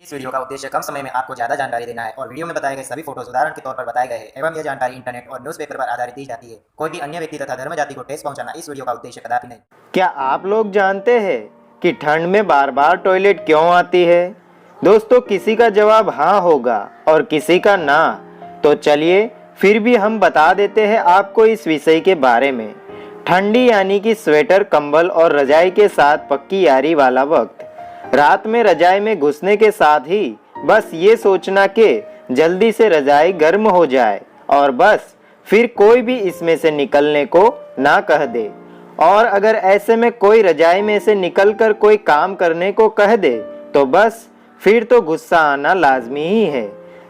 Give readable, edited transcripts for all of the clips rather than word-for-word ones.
इस वीडियो का उद्देश्य कम समय में आपको ज़्यादा जानकारी देना है और वीडियो में बताए गए सभी फोटोज उदाहरण के तौर पर बताए गए हैं एवं यह जानकारी इंटरनेट और न्यूज़पेपर पर आधारित दी जाती है। कोई भी अन्य व्यक्ति तथा धर्म जाति को ठेस पहुंचाना इस वीडियो का उद्देश्य कदापि नहीं। क्या आप लोग जानते हैं कि ठंड में बार बार टॉयलेट क्यों आती है? दोस्तों, किसी का जवाब हाँ होगा और किसी का ना। तो चलिए फिर भी हम बता देते हैं आपको इस विषय के बारे में। ठंडी यानी कि स्वेटर, कंबल और रजाई के साथ पक्की यारी वाला वक्त। रात में रजाई में घुसने के साथ ही बस ये सोचना कि जल्दी से रजाई गर्म हो जाए और बस फिर कोई भी इसमें से निकलने को ना कह दे। और अगर ऐसे में कोई रजाई में से निकलकर कोई काम करने को कह दे तो बस फिर तो गुस्सा आना लाजमी ही है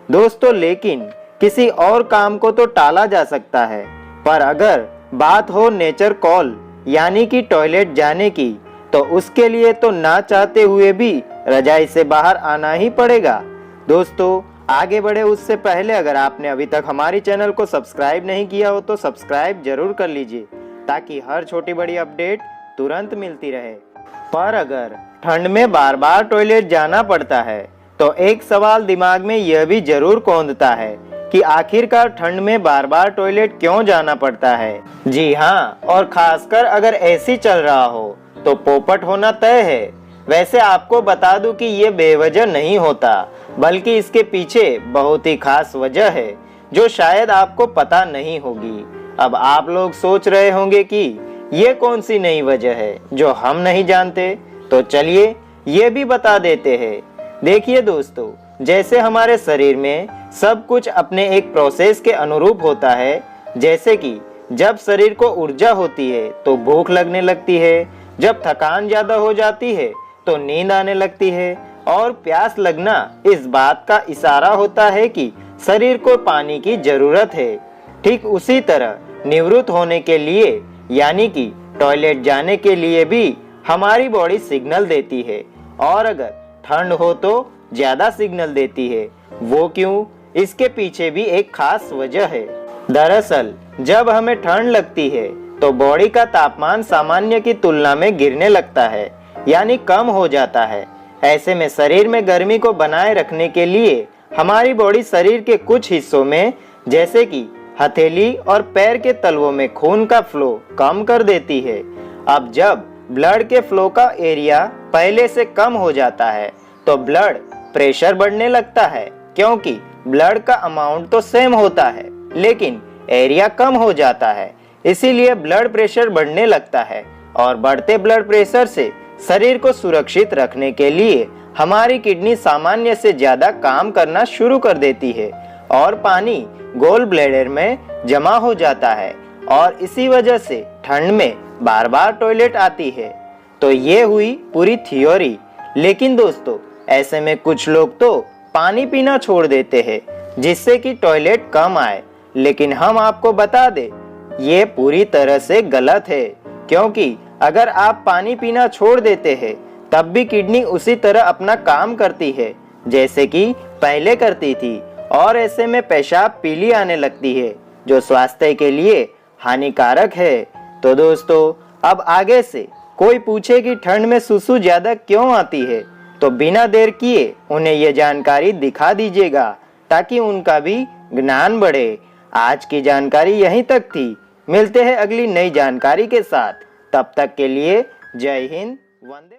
दोस्तों। लेकिन किसी और काम को तो टाला जा सकता है, पर अगर बात हो नेचर कॉल यानी कि टॉयलेट जाने की, तो उसके लिए तो ना चाहते हुए भी रजाई से बाहर आना ही पड़ेगा। दोस्तों, आगे बढ़े उससे पहले अगर आपने अभी तक हमारी चैनल को सब्सक्राइब नहीं किया हो तो सब्सक्राइब जरूर कर लीजिए ताकि हर छोटी बड़ी अपडेट तुरंत मिलती रहे। पर अगर ठंड में बार बार टॉयलेट जाना पड़ता है तो एक सवाल दिमाग में यह भी जरूर कौंधता है कि आखिरकार ठंड में बार बार टॉयलेट क्यों जाना पड़ता है। जी हाँ, और खासकर अगर ऐसी चल रहा हो तो पोपट होना तय है। वैसे आपको बता दूं कि ये बेवजह नहीं होता, बल्कि इसके पीछे बहुत ही खास वजह है जो शायद आपको पता नहीं होगी। अब आप लोग सोच रहे होंगे कि ये कौन सी नई वजह है जो हम नहीं जानते, तो चलिए ये भी बता देते हैं। देखिए दोस्तों, जैसे हमारे शरीर में सब कुछ अपने एक प्रोसेस के अनुरूप होता है। जैसे कि जब शरीर को ऊर्जा होती है तो भूख लगने लगती है, जब थकान ज्यादा हो जाती है तो नींद आने लगती है, और प्यास लगना इस बात का इशारा होता है कि शरीर को पानी की जरूरत है। ठीक उसी तरह निवृत्त होने के लिए यानी कि टॉयलेट जाने के लिए भी हमारी बॉडी सिग्नल देती है, और अगर ठंड हो तो ज्यादा सिग्नल देती है। वो क्यों? इसके पीछे भी एक खास वजह है। दरअसल जब हमें ठंड लगती है तो बॉडी का तापमान सामान्य की तुलना में गिरने लगता है, यानी कम हो जाता है। ऐसे में शरीर में गर्मी को बनाए रखने के लिए हमारी बॉडी शरीर के कुछ हिस्सों में जैसे कि हथेली और पैर के तलवों में खून का फ्लो कम कर देती है। अब जब ब्लड के फ्लो का एरिया पहले से कम हो जाता है तो ब्लड प्रेशर बढ़ने लगता है, क्योंकि ब्लड का अमाउंट तो सेम होता है लेकिन एरिया कम हो जाता है। इसीलिए ब्लड प्रेशर बढ़ने लगता है, और बढ़ते ब्लड प्रेशर से शरीर को सुरक्षित रखने के लिए हमारी किडनी सामान्य से ज्यादा काम करना शुरू कर देती है और पानी गोल ब्लैडर में जमा हो जाता है, और इसी वजह से ठंड में बार बार टॉयलेट आती है। तो ये हुई पूरी थ्योरी। लेकिन दोस्तों, ऐसे में कुछ लोग तो पानी पीना छोड़ देते हैं जिससे कि टॉयलेट कम आए। लेकिन हम आपको बता दें, ये पूरी तरह से गलत है, क्योंकि अगर आप पानी पीना छोड़ देते हैं तब भी किडनी उसी तरह अपना काम करती है जैसे कि पहले करती थी, और ऐसे में पेशाब पीली आने लगती है जो स्वास्थ्य के लिए हानिकारक है। तो दोस्तों, अब आगे से कोई पूछे कि ठंड में सुसु ज्यादा क्यों आती है तो बिना देर किए उन्हें यह जानकारी दिखा दीजिएगा ताकि उनका भी ज्ञान बढ़े। आज की जानकारी यहीं तक थी। मिलते हैं अगली नई जानकारी के साथ। तब तक के लिए जय हिंद, वंदे।